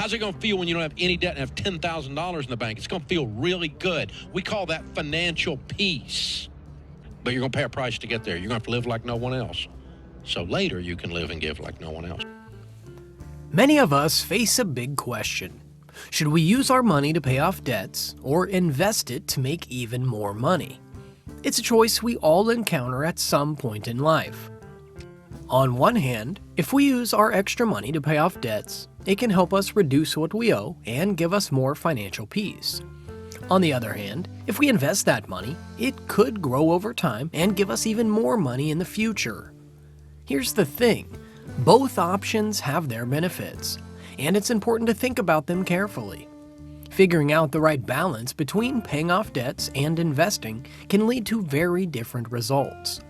How's it going to feel when you don't have any debt and have $10,000 in the bank? It's going to feel really good. We call that financial peace. But you're going to pay a price to get there. You're going to have to live like no one else. So later you can live and give like no one else. Many of us face a big question. Should we use our money to pay off debts or invest it to make even more money? It's a choice we all encounter at some point in life. On one hand, if we use our extra money to pay off debts, it can help us reduce what we owe and give us more financial peace. On the other hand, if we invest that money, it could grow over time and give us even more money in the future. Here's the thing, both options have their benefits, and it's important to think about them carefully. Figuring out the right balance between paying off debts and investing can lead to very different results.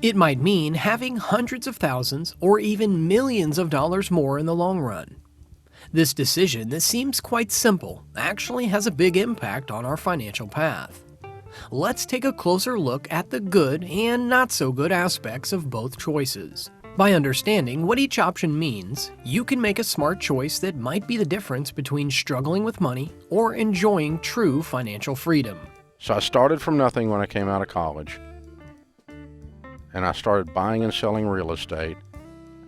It might mean having hundreds of thousands or even millions of dollars more in the long run. This decision that seems quite simple actually has a big impact on our financial path. Let's take a closer look at the good and not so good aspects of both choices. By understanding what each option means, you can make a smart choice that might be the difference between struggling with money or enjoying true financial freedom. So I started from nothing when I came out of college, and I started buying and selling real estate,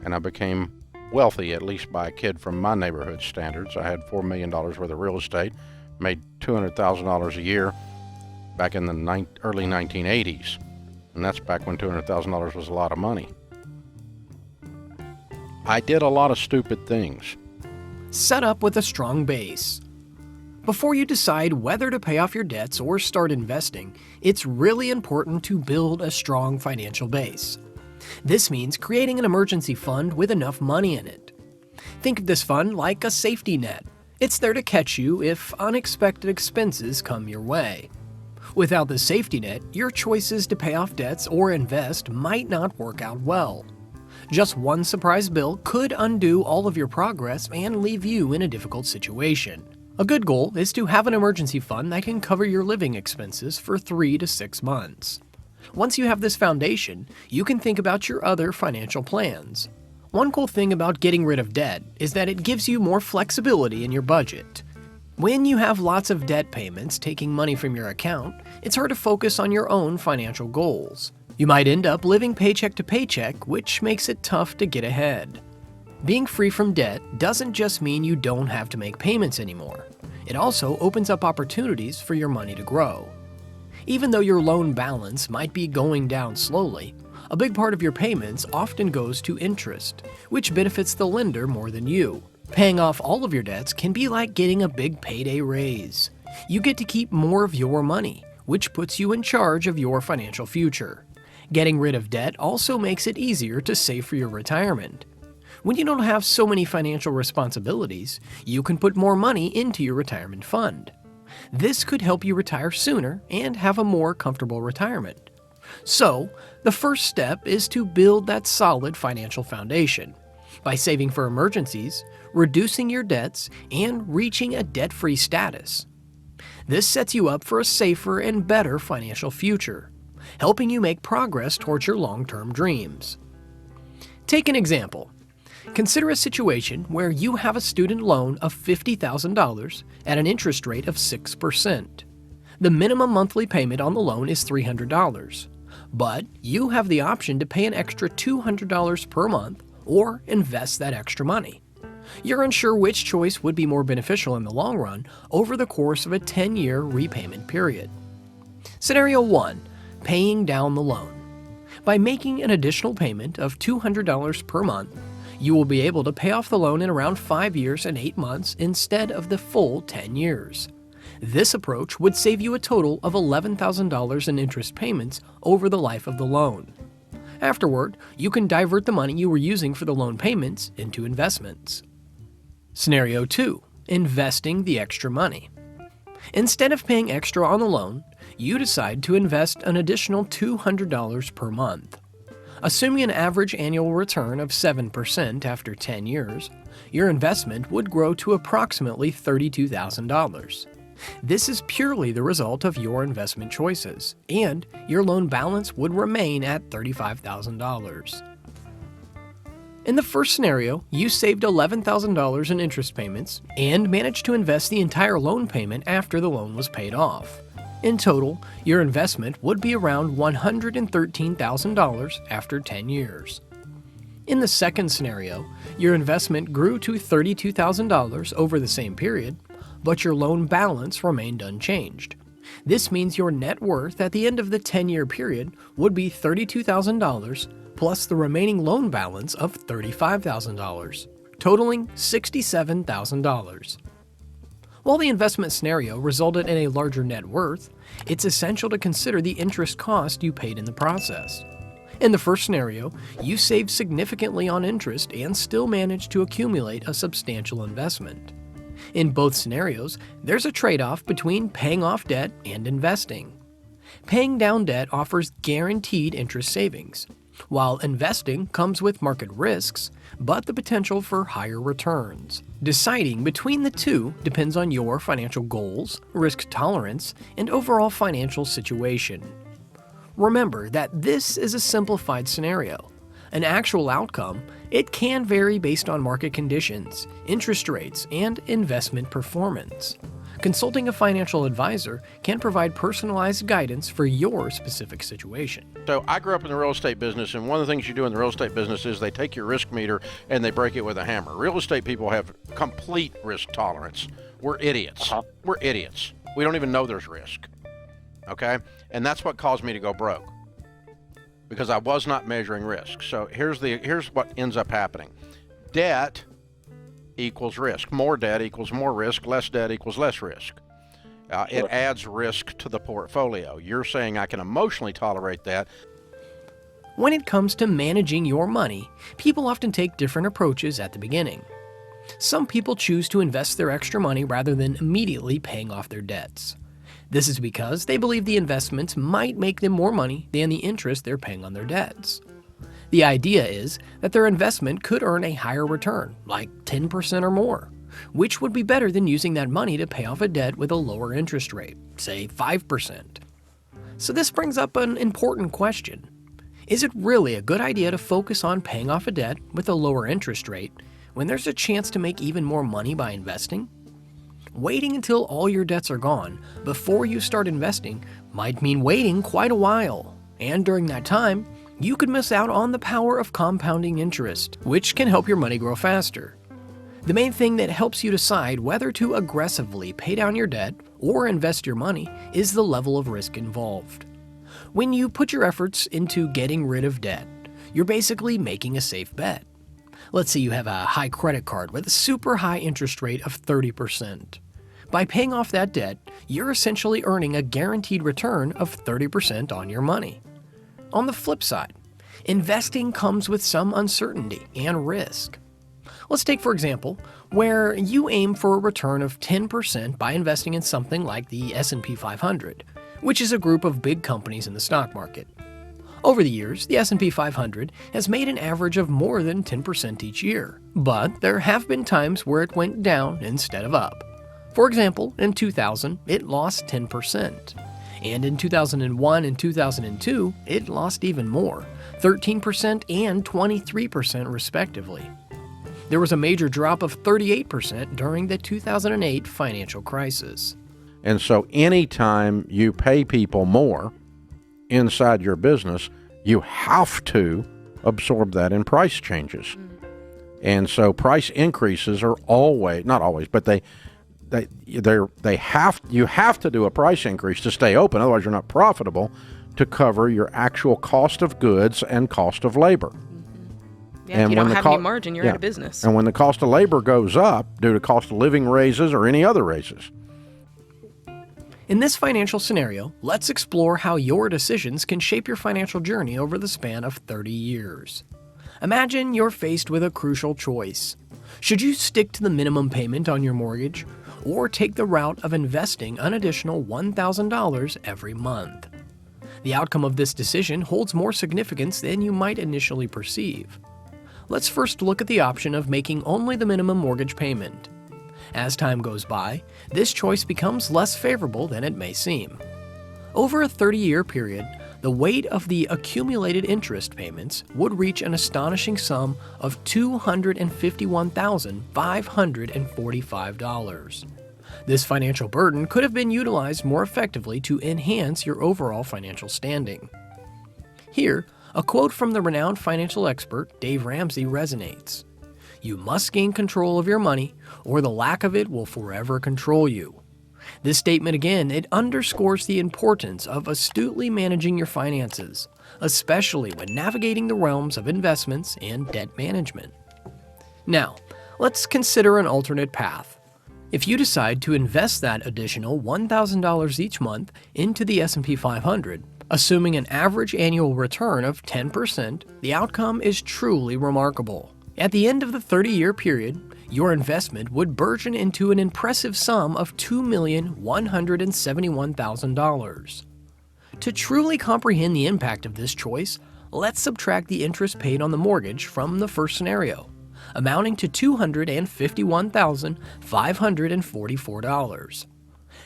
and I became wealthy, at least by a kid from my neighborhood standards. I had $4 million worth of real estate, made $200,000 a year back in the early 1980s, and that's back when $200,000 was a lot of money. I did a lot of stupid things. Set up with a strong base. Before you decide whether to pay off your debts or start investing, it's really important to build a strong financial base. This means creating an emergency fund with enough money in it. Think of this fund like a safety net. It's there to catch you if unexpected expenses come your way. Without the safety net, your choices to pay off debts or invest might not work out well. Just one surprise bill could undo all of your progress and leave you in a difficult situation. A good goal is to have an emergency fund that can cover your living expenses for 3 to 6 months. Once you have this foundation, you can think about your other financial plans. One cool thing about getting rid of debt is that it gives you more flexibility in your budget. When you have lots of debt payments taking money from your account, it's hard to focus on your own financial goals. You might end up living paycheck to paycheck, which makes it tough to get ahead. Being free from debt doesn't just mean you don't have to make payments anymore. It also opens up opportunities for your money to grow. Even though your loan balance might be going down slowly, a big part of your payments often goes to interest, which benefits the lender more than you. Paying off all of your debts can be like getting a big payday raise. You get to keep more of your money, which puts you in charge of your financial future. Getting rid of debt also makes it easier to save for your retirement. When you don't have so many financial responsibilities, you can put more money into your retirement fund. This could help you retire sooner and have a more comfortable retirement. So, the first step is to build that solid financial foundation by saving for emergencies, reducing your debts, and reaching a debt-free status. This sets you up for a safer and better financial future, helping you make progress towards your long-term dreams. Take an example. Consider a situation where you have a student loan of $50,000 at an interest rate of 6%. The minimum monthly payment on the loan is $300, but you have the option to pay an extra $200 per month or invest that extra money. You're unsure which choice would be more beneficial in the long run over the course of a 10-year repayment period. Scenario 1. Paying down the loan. By making an additional payment of $200 per month, you will be able to pay off the loan in around 5 years and 8 months instead of the full 10 years. This approach would save you a total of $11,000 in interest payments over the life of the loan. Afterward, you can divert the money you were using for the loan payments into investments. Scenario 2. Investing the extra money. Instead of paying extra on the loan, you decide to invest an additional $200 per month. Assuming an average annual return of 7% after 10 years, your investment would grow to approximately $32,000. This is purely the result of your investment choices, and your loan balance would remain at $35,000. In the first scenario, you saved $11,000 in interest payments and managed to invest the entire loan payment after the loan was paid off. In total, your investment would be around $113,000 after 10 years. In the second scenario, your investment grew to $32,000 over the same period, but your loan balance remained unchanged. This means your net worth at the end of the 10-year period would be $32,000 plus the remaining loan balance of $35,000, totaling $67,000. While the investment scenario resulted in a larger net worth, it's essential to consider the interest cost you paid in the process. In the first scenario, you saved significantly on interest and still managed to accumulate a substantial investment. In both scenarios, there's a trade-off between paying off debt and investing. Paying down debt offers guaranteed interest savings, while investing comes with market risks, but the potential for higher returns. Deciding between the two depends on your financial goals, risk tolerance, and overall financial situation. Remember that this is a simplified scenario. An actual outcome, it can vary based on market conditions, interest rates, and investment performance. Consulting a financial advisor can provide personalized guidance for your specific situation. So I grew up in the real estate business, and one of the things you do in the real estate business is they take your risk meter and they break it with a hammer. Real estate people have complete risk tolerance. We're idiots. We're idiots. We don't even know there's risk. Okay? And that's what caused me to go broke, because I was not measuring risk. So here's what ends up happening. Debt equals risk. More debt equals more risk. Less debt equals less risk. It adds risk to the portfolio. You're saying I can emotionally tolerate that. When it comes to managing your money, people often take different approaches at the beginning. Some people choose to invest their extra money rather than immediately paying off their debts. This is because they believe the investments might make them more money than the interest they're paying on their debts. The idea is that their investment could earn a higher return, like 10% or more, which would be better than using that money to pay off a debt with a lower interest rate, say 5%. So this brings up an important question. Is it really a good idea to focus on paying off a debt with a lower interest rate when there's a chance to make even more money by investing? Waiting until all your debts are gone before you start investing might mean waiting quite a while, and during that time, you could miss out on the power of compounding interest, which can help your money grow faster. The main thing that helps you decide whether to aggressively pay down your debt or invest your money is the level of risk involved. When you put your efforts into getting rid of debt, you're basically making a safe bet. Let's say you have a high credit card with a super high interest rate of 30%. By paying off that debt, you're essentially earning a guaranteed return of 30% on your money. On the flip side, investing comes with some uncertainty and risk. Let's take, for example, where you aim for a return of 10% by investing in something like the S&P 500, which is a group of big companies in the stock market. Over the years, the S&P 500 has made an average of more than 10% each year, but there have been times where it went down instead of up. For example, in 2000, it lost 10%. And in 2001 and 2002, it lost even more, 13% and 23% respectively. There was a major drop of 38% during the 2008 financial crisis. And so anytime you pay people more inside your business, you have to absorb that in price changes. And so price increases are always, not always, but you have to do a price increase to stay open. Otherwise, you're not profitable to cover your actual cost of goods and cost of labor. Yeah, if you don't have any margin, you're out of business. And when the cost of labor goes up due to cost of living raises or any other raises. In this financial scenario, let's explore how your decisions can shape your financial journey over the span of 30 years. Imagine you're faced with a crucial choice. Should you stick to the minimum payment on your mortgage, or take the route of investing an additional $1,000 every month? The outcome of this decision holds more significance than you might initially perceive. Let's first look at the option of making only the minimum mortgage payment. As time goes by, this choice becomes less favorable than it may seem. Over a 30-year period, the the weight of the accumulated interest payments would reach an astonishing sum of $251,545. This financial burden could have been utilized more effectively to enhance your overall financial standing. Here, a quote from the renowned financial expert Dave Ramsey resonates. "You must gain control of your money, or the lack of it will forever control you." This statement again, it underscores the importance of astutely managing your finances, especially when navigating the realms of investments and debt management. Now, let's consider an alternate path. If you decide to invest that additional $1,000 each month into the S&P 500, assuming an average annual return of 10%, the outcome is truly remarkable. At the end of the 30-year period, your investment would burgeon into an impressive sum of $2,171,000. To truly comprehend the impact of this choice, let's subtract the interest paid on the mortgage from the first scenario, amounting to $251,544.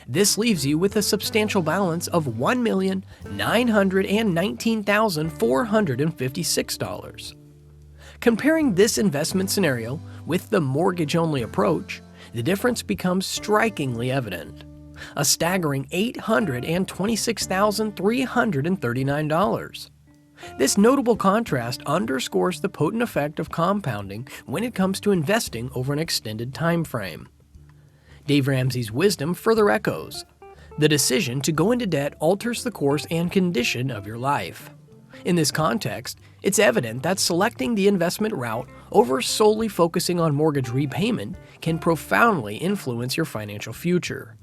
This leaves you with a substantial balance of $1,919,456. Comparing this investment scenario with the mortgage-only approach, the difference becomes strikingly evident. A staggering $826,339. This notable contrast underscores the potent effect of compounding when it comes to investing over an extended time frame. Dave Ramsey's wisdom further echoes. The decision to go into debt alters the course and condition of your life. In this context, it's evident that selecting the investment route over solely focusing on mortgage repayment can profoundly influence your financial future.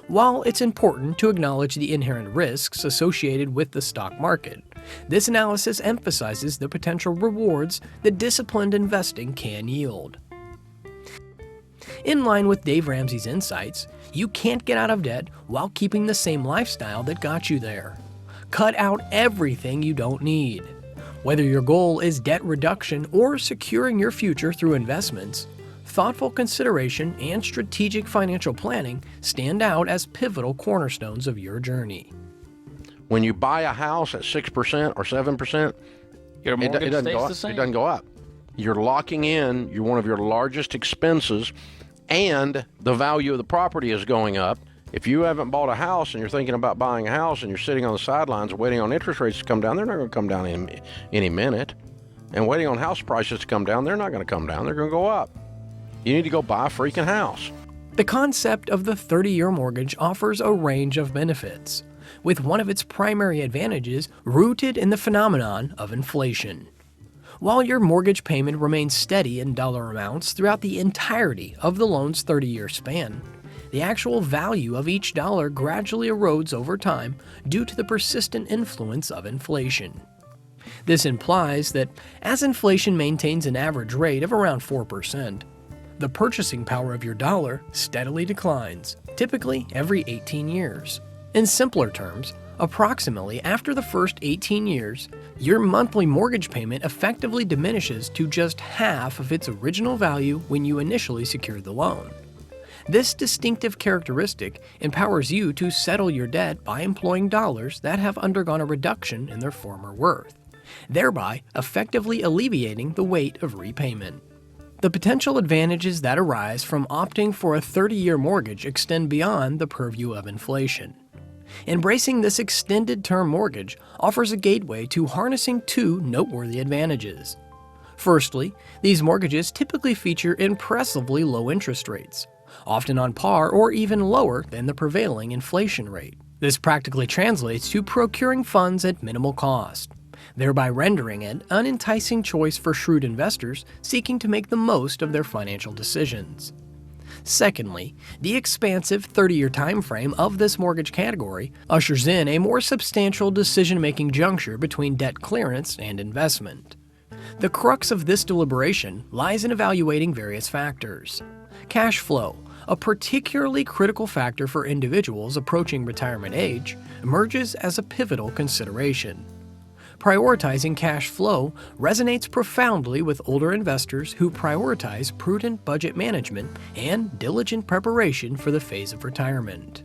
While it's important to acknowledge the inherent risks associated with the stock market, this analysis emphasizes the potential rewards that disciplined investing can yield. In line with Dave Ramsey's insights, you can't get out of debt while keeping the same lifestyle that got you there. Cut out everything you don't need. Whether your goal is debt reduction or securing your future through investments, thoughtful consideration and strategic financial planning stand out as pivotal cornerstones of your journey. When you buy a house at 6% or 7%, your mortgage it doesn't stays go up. the same. It doesn't go up. You're locking in one of your largest expenses, and the value of the property is going up. If you haven't bought a house and you're thinking about buying a house and you're sitting on the sidelines waiting on interest rates to come down, they're not going to come down in any minute. And waiting on house prices to come down, they're not going to come down. They're going to go up. You need to go buy a freaking house. The concept of the 30-year mortgage offers a range of benefits, with one of its primary advantages rooted in the phenomenon of inflation. While your mortgage payment remains steady in dollar amounts throughout the entirety of the loan's 30-year span, the actual value of each dollar gradually erodes over time due to the persistent influence of inflation. This implies that as inflation maintains an average rate of around 4%, the purchasing power of your dollar steadily declines, typically every 18 years. In simpler terms, approximately after the first 18 years, your monthly mortgage payment effectively diminishes to just half of its original value when you initially secured the loan. This distinctive characteristic empowers you to settle your debt by employing dollars that have undergone a reduction in their former worth, thereby effectively alleviating the weight of repayment. The potential advantages that arise from opting for a 30-year mortgage extend beyond the purview of inflation. Embracing this extended-term mortgage offers a gateway to harnessing two noteworthy advantages. Firstly, these mortgages typically feature impressively low interest rates, often on par or even lower than the prevailing inflation rate. This practically translates to procuring funds at minimal cost, thereby rendering it an enticing choice for shrewd investors seeking to make the most of their financial decisions. Secondly, the expansive 30-year time frame of this mortgage category ushers in a more substantial decision-making juncture between debt clearance and investment. The crux of this deliberation lies in evaluating various factors. Cash flow, a particularly critical factor for individuals approaching retirement age, emerges as a pivotal consideration. Prioritizing cash flow resonates profoundly with older investors who prioritize prudent budget management and diligent preparation for the phase of retirement.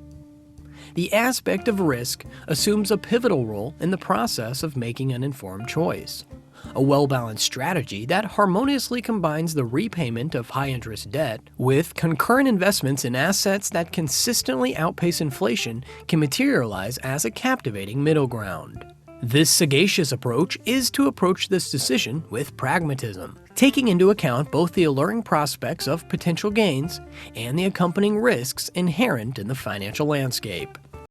the aspect of risk assumes a pivotal role in the process of making an informed choice. A well-balanced strategy that harmoniously combines the repayment of high-interest debt with concurrent investments in assets that consistently outpace inflation can materialize as a captivating middle ground. This sagacious approach is to approach this decision with pragmatism, taking into account both the alluring prospects of potential gains and the accompanying risks inherent in the financial landscape.